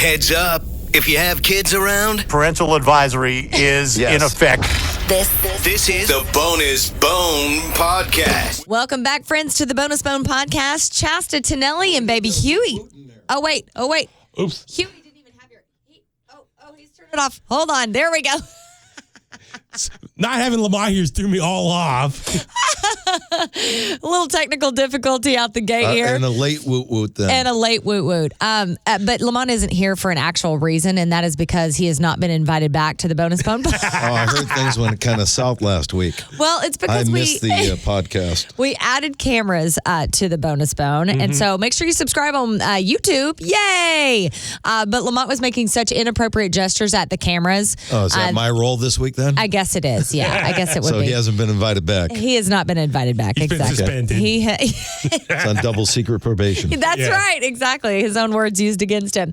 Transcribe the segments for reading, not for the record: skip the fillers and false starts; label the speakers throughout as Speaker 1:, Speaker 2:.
Speaker 1: Heads up. If you have kids around,
Speaker 2: parental advisory is in effect.
Speaker 1: This is the Bonus Bone Podcast.
Speaker 3: Welcome back, friends, to the Bonus Bone Podcast. Chasta, Tonelli, and Baby Huey. Oh, wait.
Speaker 2: Oops.
Speaker 3: Huey didn't even have he's turned it off. Hold on. There we go.
Speaker 4: Not having Lamar here threw me all off.
Speaker 3: A little technical difficulty out the gate here.
Speaker 5: And a late woot-woot then.
Speaker 3: And a late woot-woot. But Lamont isn't here for an actual reason, and that is because he has not been invited back to the Bonus Bone Podcast.
Speaker 5: I heard things went kind of south last week.
Speaker 3: Well, it's because
Speaker 5: I missed the podcast.
Speaker 3: We added cameras to the Bonus Bone, and so make sure you subscribe on YouTube. Yay! But Lamont was making such inappropriate gestures at the cameras.
Speaker 5: Oh, is that my role this week then?
Speaker 3: I guess it is. Yeah, I guess it would
Speaker 5: so
Speaker 3: be.
Speaker 5: he hasn't been invited back.
Speaker 3: He has not been invited back.
Speaker 4: He's been suspended.
Speaker 5: It's on double secret probation.
Speaker 3: That's right. Exactly. His own words used against him.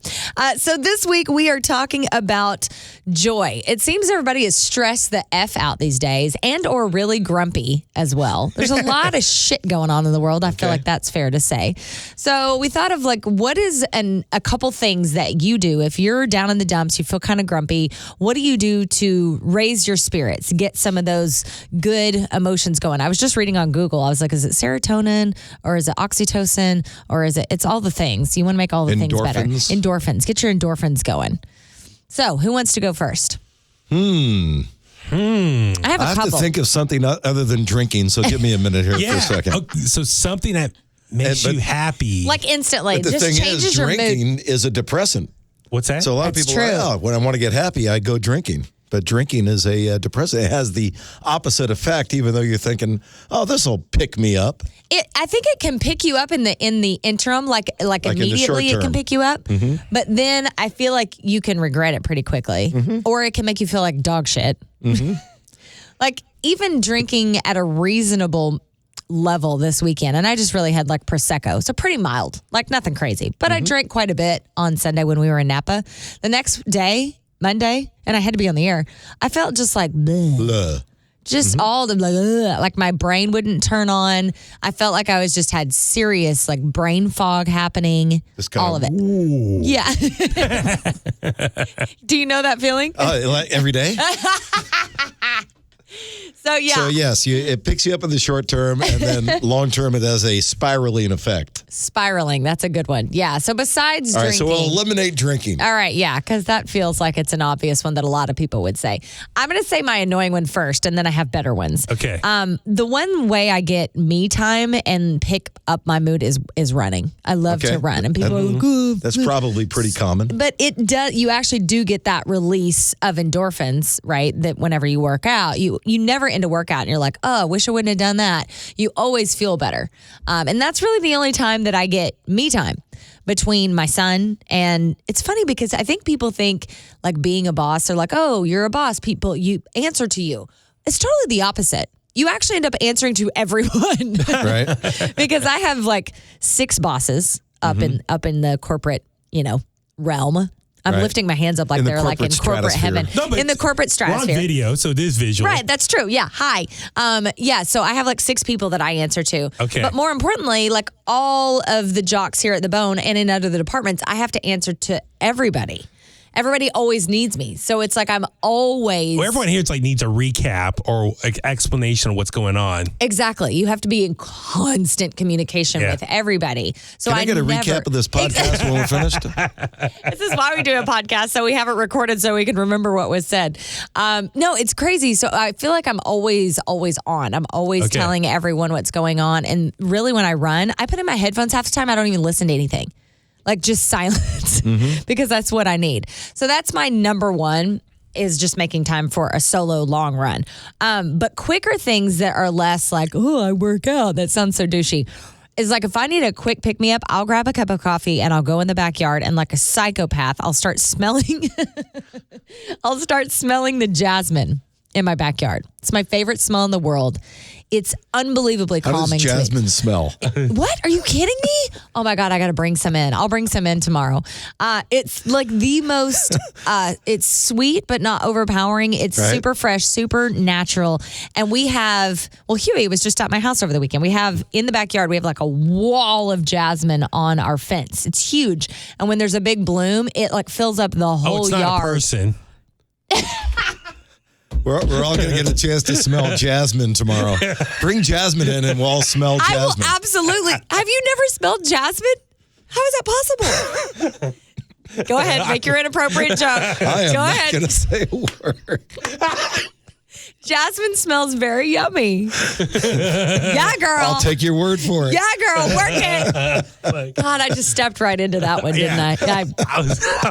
Speaker 3: So this week we are talking about joy. It seems everybody is stressed the F out these days and or really grumpy as well. There's a lot of shit going on in the world. I feel like that's fair to say. So we thought of what is a couple things that you do if you're down in the dumps, you feel kind of grumpy. What do you do to raise your spirits, get some of those good emotions going? I was just reading on Google. I was like, is it serotonin or is it oxytocin or is it's all the things? You want to make all the things better. Endorphins. Get your endorphins going. So who wants to go first? I have
Speaker 5: to think of something other than drinking, so give me a minute here for a second.
Speaker 4: Okay, so something that makes you happy.
Speaker 3: Like instantly.
Speaker 5: But the
Speaker 3: just
Speaker 5: thing
Speaker 3: changes
Speaker 5: is,
Speaker 3: your
Speaker 5: drinking
Speaker 3: mood.
Speaker 5: is a depressant.
Speaker 4: What's that?
Speaker 5: So a lot of people are like, when I want to get happy, I go drinking. But drinking is a depressant. It has the opposite effect, even though you're thinking, oh, this will pick me up.
Speaker 3: I think it can pick you up in the interim, like immediately it can pick you up. Mm-hmm. But then I feel like you can regret it pretty quickly. Mm-hmm. Or it can make you feel like dog shit. Mm-hmm. Like even drinking at a reasonable level this weekend, and I just really had like Prosecco, so pretty mild, like nothing crazy. But I drank quite a bit on Sunday when we were in Napa. The next day, Monday, and I had to be on the air, I felt just like bleh.
Speaker 5: Bleh.
Speaker 3: Just all the like my brain wouldn't turn on. I felt like I was just had serious like brain fog happening. All of it.
Speaker 4: Ooh.
Speaker 3: Yeah. Do you know that feeling?
Speaker 5: Like every day?
Speaker 3: So, yeah.
Speaker 5: So, yes, it picks you up in the short term, and then long term, it has a spiraling effect.
Speaker 3: Spiraling. That's a good one. Yeah. So, besides
Speaker 5: All right,
Speaker 3: drinking.
Speaker 5: so we'll eliminate drinking.
Speaker 3: All right. Yeah. Because that feels like it's an obvious one that a lot of people would say. I'm going to say my annoying one first, and then I have better ones.
Speaker 4: Okay.
Speaker 3: The one way I get me time and pick up my mood is running. I love to run. And people are like, oh,
Speaker 5: that's probably pretty common.
Speaker 3: But it does. You actually do get that release of endorphins, right? That whenever you work out, you never end a workout and you're like, oh, I wish I wouldn't have done that. You always feel better. And that's really the only time that I get me time between my son. And it's funny because I think people think like being a boss, they're like, oh, you're a boss. People, you answer to you. It's totally the opposite. You actually end up answering to everyone.
Speaker 5: Right.
Speaker 3: Because I have like 6 bosses up in the corporate, realm. I'm lifting my hands up like they're like in corporate heaven. No, in the corporate stratosphere.
Speaker 4: We're on video, so it is visual.
Speaker 3: Right, that's true. Yeah, hi. So I have like 6 people that I answer to.
Speaker 4: Okay.
Speaker 3: But more importantly, like all of the jocks here at the Bone and in other departments, I have to answer to everybody. Everybody always needs me. So it's like I'm always...
Speaker 4: Well, everyone here needs a recap or explanation of what's going on.
Speaker 3: Exactly. You have to be in constant communication with everybody. So
Speaker 5: Can I get a recap of this podcast when we're finished?
Speaker 3: This is why we do a podcast, so we have it recorded so we can remember what was said. No, it's crazy. So I feel like I'm always on. I'm always telling everyone what's going on. And really when I run, I put in my headphones half the time. I don't even listen to anything. Like just silence because that's what I need. So that's my number one is just making time for a solo long run. But quicker things that are less like, oh, I work out. That sounds so douchey. Is like if I need a quick pick me up, I'll grab a cup of coffee and I'll go in the backyard and like a psychopath, I'll start smelling the jasmine in my backyard. It's my favorite smell in the world. It's unbelievably
Speaker 5: How
Speaker 3: calming.
Speaker 5: does jasmine smell?
Speaker 3: What? Are you kidding me? Oh my God, I got to bring some in. I'll bring some in tomorrow. It's like the most, it's sweet, but not overpowering. It's
Speaker 5: Right.
Speaker 3: super fresh, super natural. And we have, Huey was just at my house over the weekend. We have in the backyard, we have like a wall of jasmine on our fence. It's huge. And when there's a big bloom, it like fills up the whole
Speaker 4: it's not
Speaker 3: yard.
Speaker 4: a person.
Speaker 5: We're all going to get a chance to smell jasmine tomorrow. Bring jasmine in and we'll all smell
Speaker 3: I will
Speaker 5: jasmine.
Speaker 3: absolutely. Have you never smelled jasmine? How is that possible? Go ahead, make your inappropriate joke.
Speaker 5: I am
Speaker 3: Go
Speaker 5: not
Speaker 3: ahead.
Speaker 5: going to say a word.
Speaker 3: Jasmine smells very yummy. Yeah, girl.
Speaker 5: I'll take your word for it.
Speaker 3: Yeah, girl, work it. God, I just stepped right into that one, didn't I?
Speaker 4: I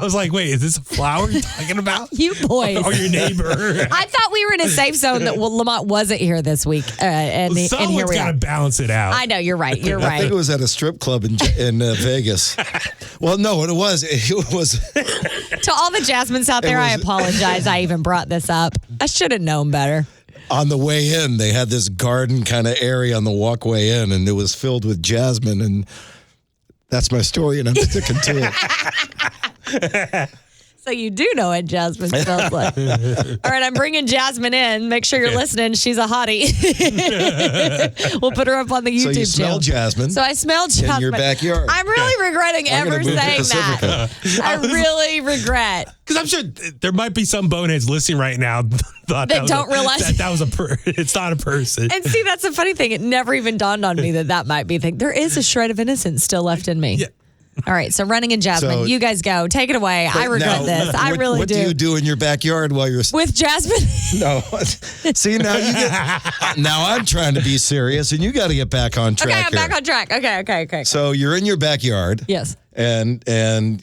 Speaker 4: was like, wait, is this a flower you're talking about?
Speaker 3: You boys.
Speaker 4: Or your neighbor?
Speaker 3: I thought we were in a safe zone that Lamont wasn't here this week. And here
Speaker 4: Someone's
Speaker 3: we
Speaker 4: got
Speaker 3: are.
Speaker 4: to balance it out.
Speaker 3: I know, you're right. You're
Speaker 5: I
Speaker 3: right.
Speaker 5: think it was at a strip club in Vegas. Well, no, what it was
Speaker 3: To all the Jasmines out there, I apologize. I even brought this up. I should have known better.
Speaker 5: on the way in. They had this garden kind of area on the walkway in, and it was filled with jasmine. And that's my story, and I'm sticking to it.
Speaker 3: So you do know what jasmine smells like. All right, I'm bringing Jasmine in. Make sure you're listening. She's a hottie. We'll put her up on the YouTube
Speaker 5: So you smell
Speaker 3: channel.
Speaker 5: jasmine.
Speaker 3: So I smell jasmine.
Speaker 5: in your backyard.
Speaker 3: I'm really regretting
Speaker 5: I'm
Speaker 3: ever
Speaker 5: gonna move to
Speaker 3: saying
Speaker 5: Pacifica.
Speaker 3: that. I really regret.
Speaker 4: Because I'm sure there might be some boneheads listening right now thought
Speaker 3: That don't realize-
Speaker 4: that was it's not a person.
Speaker 3: And see, that's the funny thing. It never even dawned on me that might be a thing. There is a shred of innocence still left in me.
Speaker 4: Yeah.
Speaker 3: All right, so running in Jasmine,
Speaker 5: So-
Speaker 3: you guys go. Take it away. I regret
Speaker 5: Now,
Speaker 3: this. I really
Speaker 5: what do you do in your backyard while you're...
Speaker 3: With Jasmine?
Speaker 5: No. See, now you get... Now I'm trying to be serious, and you got to get back on track
Speaker 3: Okay, I'm back on track. Okay.
Speaker 5: So you're in your backyard.
Speaker 3: Yes.
Speaker 5: And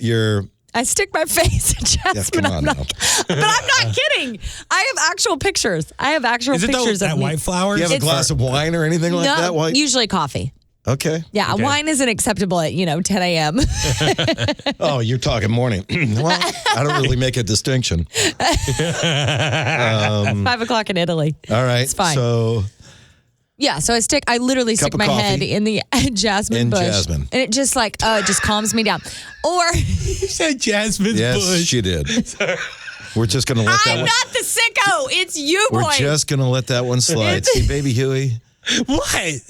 Speaker 5: you're...
Speaker 3: I stick my face in Jasmine.
Speaker 5: come on now.
Speaker 3: But I'm not kidding. I have actual pictures.
Speaker 4: Is it
Speaker 3: pictures
Speaker 4: that
Speaker 3: of me.
Speaker 4: white flower?
Speaker 5: Do you have a glass of wine or anything like that?
Speaker 3: No, usually coffee.
Speaker 5: Okay.
Speaker 3: Yeah,
Speaker 4: Okay.
Speaker 3: wine isn't acceptable at 10 a.m.
Speaker 5: Oh, you're talking morning. Well, I don't really make a distinction.
Speaker 3: 5 o'clock in Italy.
Speaker 5: All right.
Speaker 3: It's fine.
Speaker 5: So
Speaker 3: Yeah, so I literally stick
Speaker 5: of
Speaker 3: my
Speaker 5: coffee.
Speaker 3: head in the jasmine bush.
Speaker 5: jasmine.
Speaker 3: And it just it just calms me down. Or
Speaker 4: You said Jasmine's
Speaker 5: yes,
Speaker 4: bush.
Speaker 5: she did. We're just going to let that
Speaker 3: I'm
Speaker 5: one.
Speaker 3: not the sicko. It's you,
Speaker 5: We're
Speaker 3: boy.
Speaker 5: just going to let that one slide. See, Baby Huey.
Speaker 4: What?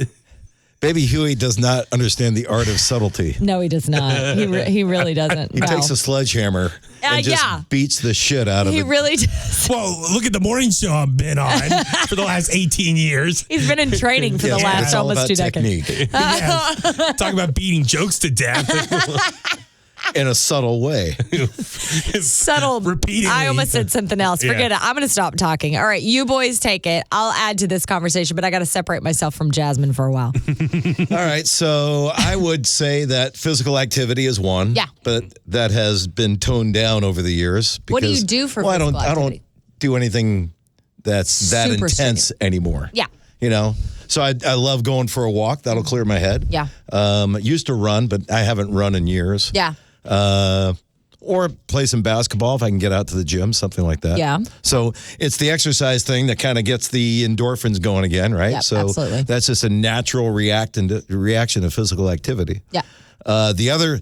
Speaker 5: Baby Huey does not understand the art of subtlety.
Speaker 3: No, he does not. He really doesn't.
Speaker 5: He takes a sledgehammer and just
Speaker 3: yeah.
Speaker 5: beats the shit out of
Speaker 3: He
Speaker 5: it.
Speaker 3: really does.
Speaker 4: Well, look at the morning show I've been on for the last 18 years.
Speaker 3: He's been in training for the
Speaker 5: Yes,
Speaker 3: last
Speaker 5: it's all
Speaker 3: almost
Speaker 5: about
Speaker 3: 2 decades.
Speaker 5: technique
Speaker 4: Yes. Talk about beating jokes to death.
Speaker 5: in a subtle way.
Speaker 3: Subtle.
Speaker 4: Repeatedly.
Speaker 3: I almost said something else.
Speaker 4: Yeah.
Speaker 3: Forget it. I'm going to stop talking. All right, you boys take it. I'll add to this conversation, but I got to separate myself from Jasmine for a while.
Speaker 5: All right, so I would say that physical activity is one.
Speaker 3: Yeah.
Speaker 5: But that has been toned down over the years.
Speaker 3: What do you
Speaker 5: because-
Speaker 3: do for
Speaker 5: well,
Speaker 3: physical
Speaker 5: I don't
Speaker 3: activity?
Speaker 5: do anything that's that
Speaker 3: Super
Speaker 5: intense anymore.
Speaker 3: Yeah.
Speaker 5: So I love going for a walk. That'll clear my head.
Speaker 3: Yeah.
Speaker 5: Used to run, but I haven't run in years.
Speaker 3: Yeah.
Speaker 5: Or play some basketball if I can get out to the gym, something like that.
Speaker 3: Yeah.
Speaker 5: So it's the exercise thing that kind of gets the endorphins going again, right?
Speaker 3: Yep,
Speaker 5: so
Speaker 3: absolutely.
Speaker 5: that's just a natural reaction to physical activity.
Speaker 3: Yeah.
Speaker 5: The other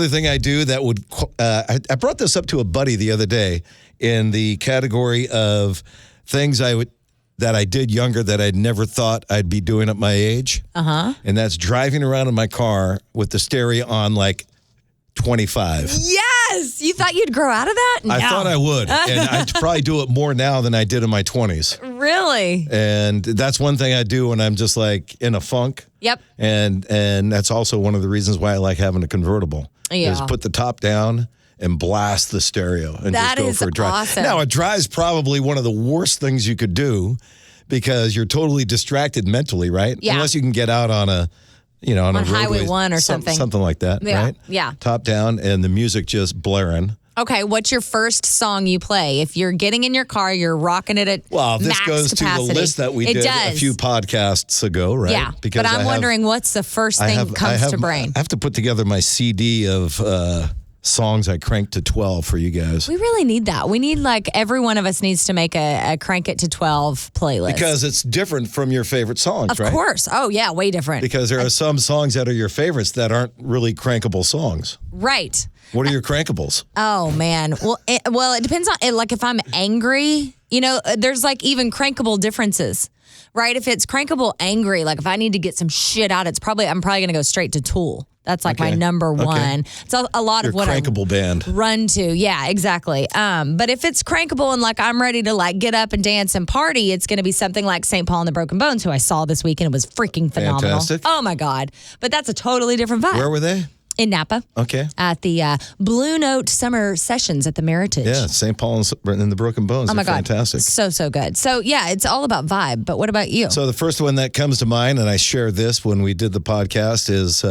Speaker 5: thing I do that would I brought this up to a buddy the other day in the category of things that I did younger that I'd never thought I'd be doing at my age.
Speaker 3: Uh-huh.
Speaker 5: And that's driving around in my car with the stereo on like 25.
Speaker 3: Yes. You thought you'd grow out of that? No.
Speaker 5: I thought I would. And I'd probably do it more now than I did in my 20s.
Speaker 3: Really?
Speaker 5: And that's one thing I do when I'm just like in a funk.
Speaker 3: Yep.
Speaker 5: And that's also one of the reasons why I like having a convertible.
Speaker 3: Yeah.
Speaker 5: Is put the top down and blast the stereo and
Speaker 3: That
Speaker 5: just go
Speaker 3: is
Speaker 5: for a drive.
Speaker 3: awesome.
Speaker 5: Now, a drive's probably one of the worst things you could do because you're totally distracted mentally, right?
Speaker 3: Yeah.
Speaker 5: Unless you can get out on a
Speaker 3: On
Speaker 5: a
Speaker 3: Highway
Speaker 5: roadway,
Speaker 3: 1 or something.
Speaker 5: Something like that,
Speaker 3: Yeah,
Speaker 5: right?
Speaker 3: yeah.
Speaker 5: Top down and the music just blaring.
Speaker 3: Okay, what's your first song you play? If you're getting in your car, you're rocking it at
Speaker 5: Well, this
Speaker 3: max
Speaker 5: goes
Speaker 3: capacity.
Speaker 5: to the list that we
Speaker 3: It
Speaker 5: did
Speaker 3: does.
Speaker 5: a few podcasts ago, right?
Speaker 3: Yeah, but I'm wondering what's the first thing comes to brain?
Speaker 5: I have to put together my CD of songs I cranked to 12 for you guys.
Speaker 3: We really need that. We need every one of us needs to make a crank it to 12 playlist.
Speaker 5: Because it's different from your favorite songs, right?
Speaker 3: Of course. Oh, yeah, way different.
Speaker 5: Because there are some songs that are your favorites that aren't really crankable songs.
Speaker 3: Right.
Speaker 5: What are your crankables?
Speaker 3: Oh, man. Well, it depends on, if I'm angry, there's even crankable differences, right? If it's crankable angry, if I need to get some shit out, I'm probably going to go straight to Tool. That's my number one. It's a lot of what
Speaker 5: crankable band.
Speaker 3: Run to. Yeah, exactly. But if it's crankable and I'm ready to get up and dance and party, it's going to be something like St. Paul and the Broken Bones, who I saw this weekend. It was freaking phenomenal.
Speaker 5: Fantastic.
Speaker 3: Oh my God. But that's a totally different vibe.
Speaker 5: Where were they?
Speaker 3: In Napa.
Speaker 5: Okay.
Speaker 3: At the Blue Note Summer Sessions at the Meritage.
Speaker 5: Yeah, St. Paul and the Broken Bones.
Speaker 3: Oh my God.
Speaker 5: Fantastic.
Speaker 3: So good. So yeah, it's all about vibe. But what about you?
Speaker 5: So the first one that comes to mind, and I shared this when we did the podcast, is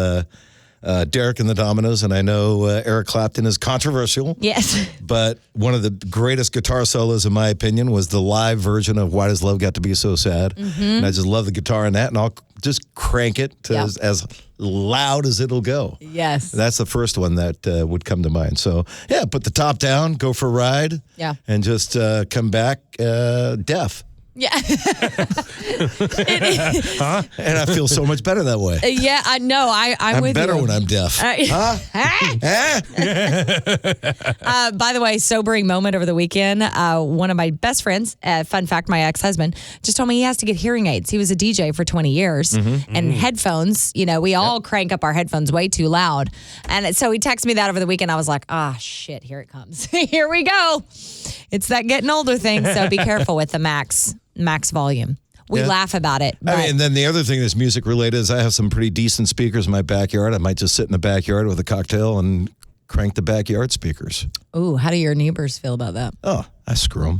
Speaker 5: Derek and the Dominoes. And I know Eric Clapton is controversial.
Speaker 3: Yes.
Speaker 5: But one of the greatest guitar solos, in my opinion, was the live version of Why Does Love Got to Be So Sad? Mm-hmm. And I just love the guitar in that. And I'll just crank it to as loud as it'll go.
Speaker 3: Yes.
Speaker 5: That's the first one that would come to mind. So, yeah, put the top down, go for a ride.
Speaker 3: Yeah.
Speaker 5: And just come back deaf.
Speaker 3: Yeah.
Speaker 5: And I feel so much better that way.
Speaker 3: Yeah, I know. I'm with you.
Speaker 5: better when I'm deaf.
Speaker 3: By the way, sobering moment over the weekend. One of my best friends, fun fact, my ex-husband, just told me he has to get hearing aids. He was a DJ for 20 years. And headphones, we all crank up our headphones way too loud. And so he texted me that over the weekend. I was like, shit, here it comes. Here we go. It's that getting older thing. So be careful with the max volume. We laugh about it. But
Speaker 5: and then the other thing that's music related is I have some pretty decent speakers in my backyard. I might just sit in the backyard with a cocktail and crank the backyard speakers.
Speaker 3: Ooh, how do your neighbors feel about that?
Speaker 5: Oh, I screw them.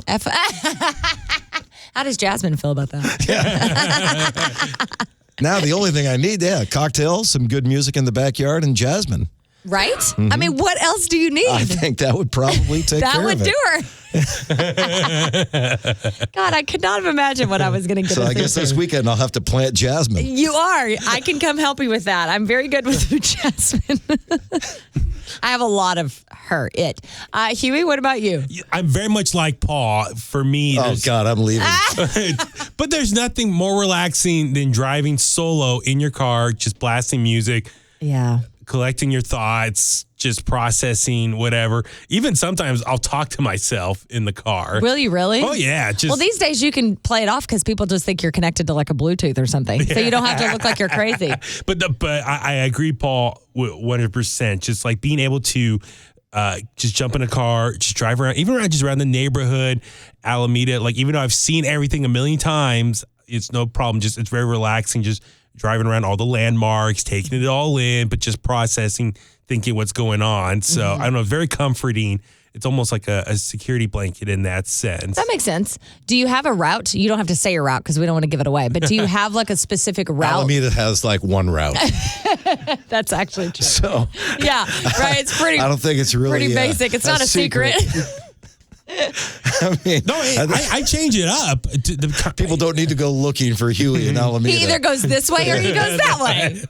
Speaker 3: How does Jasmine feel about that?
Speaker 5: Now the only thing I need, cocktails, some good music in the backyard, and Jasmine.
Speaker 3: Right? Mm-hmm. I mean, what else do you need?
Speaker 5: I think that would probably take care of it.
Speaker 3: That would do her. God, I could not have imagined what I was going to get.
Speaker 5: So I guess this weekend I'll have to plant Jasmine.
Speaker 3: You are. I can come help you with that. I'm very good with Jasmine. I have a lot of her. Huey, what about you?
Speaker 4: I'm very much like Paul. For me,
Speaker 5: oh God, I'm leaving.
Speaker 4: But there's nothing more relaxing than driving solo in your car, just blasting music.
Speaker 3: Yeah.
Speaker 4: Collecting your thoughts, just processing whatever. Even sometimes I'll talk to myself in the car.
Speaker 3: Will you really?
Speaker 4: Oh, yeah.
Speaker 3: Well, these days you can play it off because people just think you're connected to a Bluetooth or something. Yeah. So you don't have to look like you're crazy.
Speaker 4: But I agree, Paul, 100%. Just being able to just jump in a car, just drive around, even just around the neighborhood, Alameda. Even though I've seen everything a million times, it's no problem. Just it's very relaxing. Just driving around all the landmarks, taking it all in, but just processing, thinking what's going on. So I don't know, very comforting. It's almost like a security blanket in that sense.
Speaker 3: That makes sense. Do you have a route? You don't have to say your route because we don't want to give it away. But do you have a specific route?
Speaker 5: Alameda has one route.
Speaker 3: That's actually true.
Speaker 5: So
Speaker 3: yeah, right. It's pretty.
Speaker 5: I don't think it's really
Speaker 3: pretty basic. It's not a secret.
Speaker 5: I mean,
Speaker 4: no, I change it up.
Speaker 5: People don't need to go looking for Huey in Alameda.
Speaker 3: He either goes this way or he goes that way.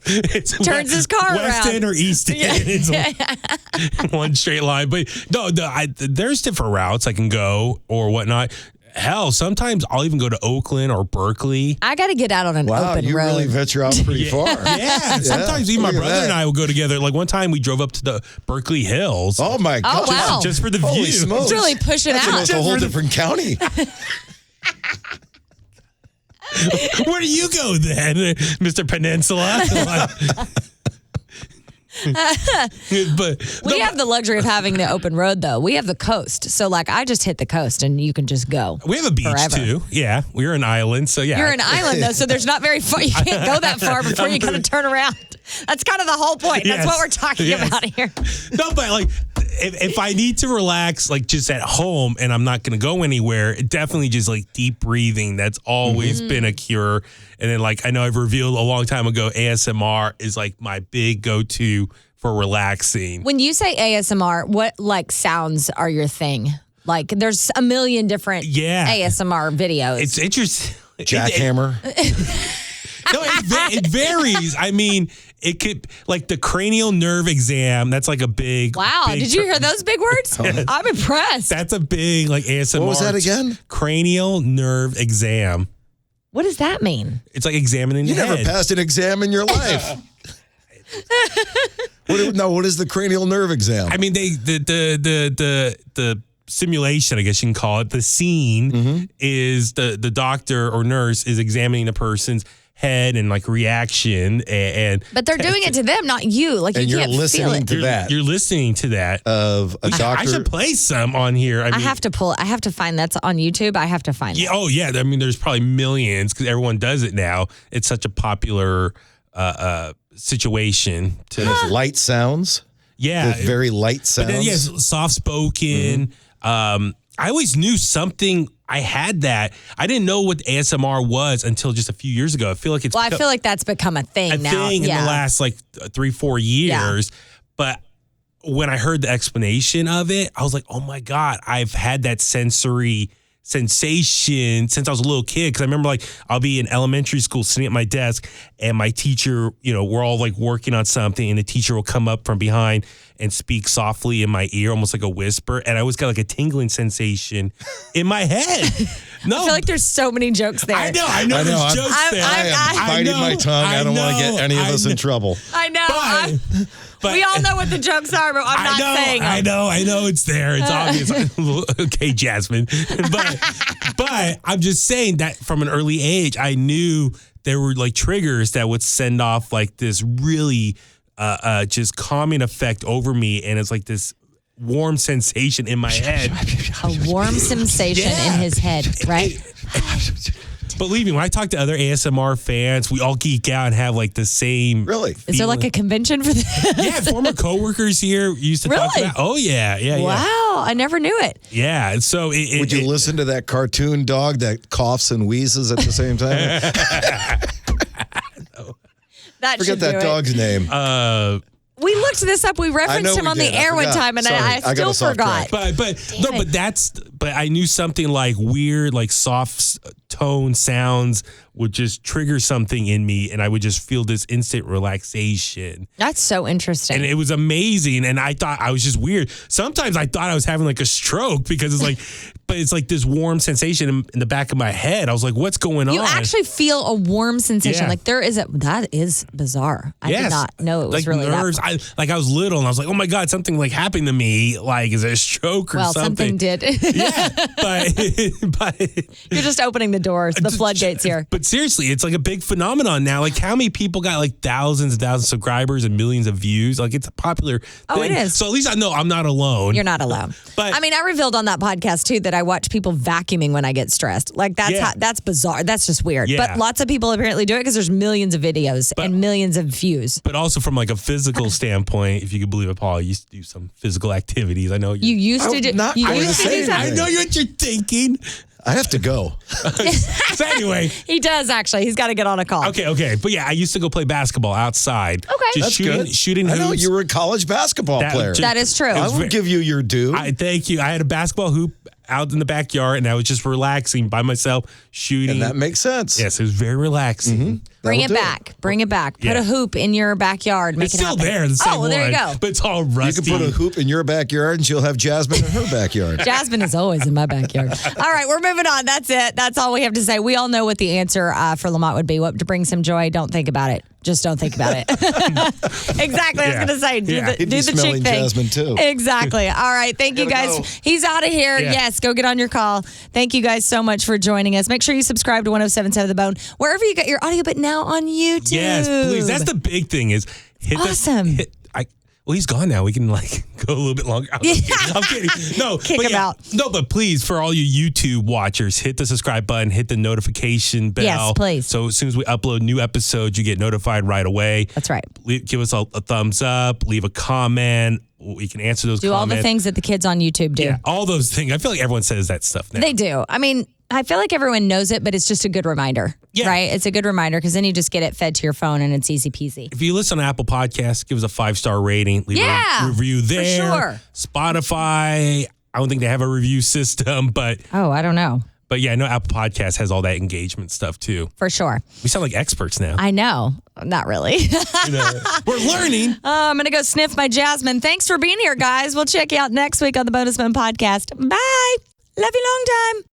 Speaker 3: Turns his car
Speaker 4: West
Speaker 3: around.
Speaker 4: End or East End. It's one straight line. But no, there's different routes I can go or whatnot. Hell, sometimes I'll even go to Oakland or Berkeley.
Speaker 3: I got to get out on an open road.
Speaker 5: You really venture out pretty far.
Speaker 4: Yeah, sometimes even my brother and I will go together. One time we drove up to the Berkeley Hills.
Speaker 5: Oh my God!
Speaker 3: Wow.
Speaker 4: Just for the
Speaker 5: Holy
Speaker 4: view.
Speaker 5: Smokes.
Speaker 3: It's really pushing out.
Speaker 5: That's a whole different county.
Speaker 4: Where do you go then, Mr. Peninsula? But
Speaker 3: we have the luxury of having the open road, though. We have the coast. So, I just hit the coast and you can just go.
Speaker 4: We have a beach, too. Yeah. We're an island. So, yeah.
Speaker 3: You're an island, though. So, there's not very far. You can't go that far before you got to turn around. That's kind of the whole point. That's what we're talking about here.
Speaker 4: No, but if I need to relax, just at home and I'm not going to go anywhere, definitely just deep breathing. That's always been a cure. And then I know I've revealed a long time ago, ASMR is my big go-to for relaxing.
Speaker 3: When you say ASMR, what sounds are your thing? There's a million different ASMR videos.
Speaker 4: It's interesting.
Speaker 5: Jackhammer.
Speaker 4: No, it varies. I mean, it could, like the cranial nerve exam, that's like a big.
Speaker 3: Wow.
Speaker 4: big
Speaker 3: Did you hear those big words? I'm impressed.
Speaker 4: That's a big, like, ASMR.
Speaker 5: What was that again?
Speaker 4: Cranial nerve exam.
Speaker 3: What does that mean?
Speaker 4: It's like examining
Speaker 5: You
Speaker 4: the
Speaker 5: never
Speaker 4: head.
Speaker 5: passed an exam in your life. What is the cranial nerve exam?
Speaker 4: I mean, the simulation, I guess you can call it, the scene is the doctor or nurse is examining the person's head and like reaction and
Speaker 3: But they're doing it to them, not you. Like
Speaker 5: And
Speaker 3: you
Speaker 5: you're
Speaker 3: can't feel
Speaker 5: listening
Speaker 3: it.
Speaker 5: to that
Speaker 4: you're listening to that.
Speaker 5: of a doctor.
Speaker 4: I should play some on here. I
Speaker 3: I
Speaker 4: mean,
Speaker 3: have to find that's on YouTube. I have to find
Speaker 4: yeah,
Speaker 3: that.
Speaker 4: oh yeah. I mean, there's probably millions because everyone does it now. It's such a popular situation to
Speaker 5: With light sounds.
Speaker 4: yeah.
Speaker 5: With very light sounds.
Speaker 4: But then, yes, soft spoken. I always knew something. I had that. I didn't know what ASMR was until just a few years ago. I feel like it's
Speaker 3: Well, I feel like that's become a thing
Speaker 4: a
Speaker 3: now.
Speaker 4: thing in the last like 3-4 years. But when I heard the explanation of it, I was like, oh my God, I've had that sensory sensation since I was a little kid. Because I remember like I'll be in elementary school sitting at my desk and my teacher, we're all like working on something and the teacher will come up from behind and speak softly in my ear, almost like a whisper. And I always got like a tingling sensation in my head. No,
Speaker 3: I feel like there's so many jokes there.
Speaker 4: I know. There's jokes there.
Speaker 5: I am biting my tongue. I don't want to get any of us in trouble.
Speaker 3: I know.
Speaker 4: But
Speaker 3: we all know what the jokes are, but I'm not saying them.
Speaker 4: I know it's there. It's obvious. Okay, Jasmine. But I'm just saying that from an early age, I knew there were like triggers that would send off like this really just calming effect over me. And it's like this warm sensation in my head.
Speaker 3: A warm sensation in his head, right?
Speaker 4: Believe me, when I talk to other ASMR fans, we all geek out and have like the same.
Speaker 5: Really?
Speaker 3: Is there like a convention for this?
Speaker 4: Yeah, former coworkers here used to talk
Speaker 3: Really?
Speaker 4: about. Oh yeah.
Speaker 3: Wow, I never knew it.
Speaker 4: Yeah, so
Speaker 5: Would you listen to that cartoon dog that coughs and wheezes at the same time?
Speaker 3: That
Speaker 5: Forget
Speaker 3: should
Speaker 5: that
Speaker 3: do
Speaker 5: dog's name.
Speaker 3: We looked this up. We referenced him
Speaker 5: we
Speaker 3: on the
Speaker 5: did. I
Speaker 3: air one
Speaker 5: forgot.
Speaker 3: time, and
Speaker 5: Sorry.
Speaker 3: I
Speaker 5: I got
Speaker 3: still
Speaker 5: us off
Speaker 3: forgot.
Speaker 5: track.
Speaker 4: But I knew something like weird, like soft tone sounds would just trigger something in me, and I would just feel this instant relaxation.
Speaker 3: That's so interesting.
Speaker 4: And it was amazing, and I thought I was just weird. Sometimes I thought I was having like a stroke because it's like, but it's like this warm sensation in the back of my head. I was like, what's going on?
Speaker 3: You actually feel a warm sensation.
Speaker 4: Yeah.
Speaker 3: Like that is bizarre. I did not know it was
Speaker 4: like
Speaker 3: really
Speaker 4: nerves.
Speaker 3: that.
Speaker 4: I was little and I was like, oh my God, something like happened to me. Like, is there a stroke or
Speaker 3: Well,
Speaker 4: something?
Speaker 3: something did.
Speaker 4: Yeah, but
Speaker 3: You're just opening the doors, the floodgates here.
Speaker 4: But seriously, it's like a big phenomenon now. Like, how many people got like thousands and thousands of subscribers and millions of views? Like, it's a popular thing.
Speaker 3: Oh, it is.
Speaker 4: So at least I know I'm not alone.
Speaker 3: You're not alone.
Speaker 4: But
Speaker 3: I mean, I revealed on that podcast too that I watch people vacuuming when I get stressed. Like that's bizarre. That's just weird.
Speaker 4: Yeah.
Speaker 3: But lots of people apparently do it because there's millions of videos and millions of views.
Speaker 4: But also from like a physical standpoint, if you could believe it, Paul, I used to do some physical activities. I know
Speaker 3: You used to do. You
Speaker 5: I was
Speaker 3: used to do
Speaker 5: saying
Speaker 3: that.
Speaker 4: I know what you're thinking.
Speaker 5: I have to go.
Speaker 4: So anyway.
Speaker 3: He does actually. He's got to get on a call.
Speaker 4: Okay. But yeah, I used to go play basketball outside.
Speaker 3: Okay.
Speaker 4: Just
Speaker 5: That's
Speaker 4: shooting
Speaker 5: good. I know
Speaker 4: hoops.
Speaker 5: you were a college basketball player.
Speaker 3: That is true.
Speaker 5: I will give you your due.
Speaker 4: Thank you. I had a basketball hoop out in the backyard, and I was just relaxing by myself, shooting.
Speaker 5: and that makes sense.
Speaker 4: Yes, it was very relaxing.
Speaker 3: Bring
Speaker 5: That'll
Speaker 3: it
Speaker 5: do
Speaker 3: back. Bring it back. Put
Speaker 4: Yeah.
Speaker 3: a hoop in your backyard. Make
Speaker 4: It's
Speaker 3: it
Speaker 4: still
Speaker 3: happen.
Speaker 4: there, the same
Speaker 3: well, there you
Speaker 4: one,
Speaker 3: go.
Speaker 4: but it's all
Speaker 5: You
Speaker 4: rusty.
Speaker 5: can put a hoop in your backyard, and she'll have Jasmine in her backyard.
Speaker 3: Jasmine is always in my backyard. All right, we're moving on. That's it. That's all we have to say. We all know what the answer for Lamont would be. What to bring some joy? Don't think about it. Just don't think about it. Exactly. I was
Speaker 4: Yeah.
Speaker 3: going to say, do
Speaker 4: Yeah.
Speaker 3: the,
Speaker 5: He'd
Speaker 3: do
Speaker 5: be
Speaker 3: the chick
Speaker 5: smelling
Speaker 3: thing.
Speaker 5: Jasmine, too.
Speaker 3: Exactly. All right. Thank you,
Speaker 5: gotta
Speaker 3: guys.
Speaker 5: go.
Speaker 3: He's out of here.
Speaker 4: Yeah.
Speaker 3: Yes. Go get on your call. Thank you guys so much for joining us. Make sure you subscribe to 107.7 The Bone, wherever you get your audio, but now on YouTube.
Speaker 4: Yes, please. That's the big thing is hit
Speaker 3: Awesome.
Speaker 4: Well, he's gone now. We can like go a little bit longer. I'm kidding. No,
Speaker 3: Kick
Speaker 4: but
Speaker 3: him out.
Speaker 4: No, but please, for all you YouTube watchers, hit the subscribe button, hit the notification bell.
Speaker 3: Yes, please.
Speaker 4: So as soon as we upload new episodes, you get notified right away.
Speaker 3: That's right.
Speaker 4: Give us a thumbs up, leave a comment. We can answer those
Speaker 3: Do all
Speaker 4: comments.
Speaker 3: the things that the kids on YouTube do.
Speaker 4: Yeah, all those things. I feel like everyone says that stuff now.
Speaker 3: They do. I mean, I feel like everyone knows it, but it's just a good reminder, right? It's a good reminder because then you just get it fed to your phone and it's easy peasy.
Speaker 4: If you listen to Apple Podcasts, give us a 5-star rating. Leave a review there.
Speaker 3: sure.
Speaker 4: Spotify, I don't think they have a review system, but
Speaker 3: Oh, I don't know.
Speaker 4: But yeah, I know Apple Podcast has all that engagement stuff too.
Speaker 3: For sure.
Speaker 4: We sound like experts now.
Speaker 3: I know. Not really.
Speaker 4: We're learning.
Speaker 3: I'm going to go sniff my jasmine. Thanks for being here, guys. We'll check you out next week on the Bonus Bone Podcast. Bye. Love you long time.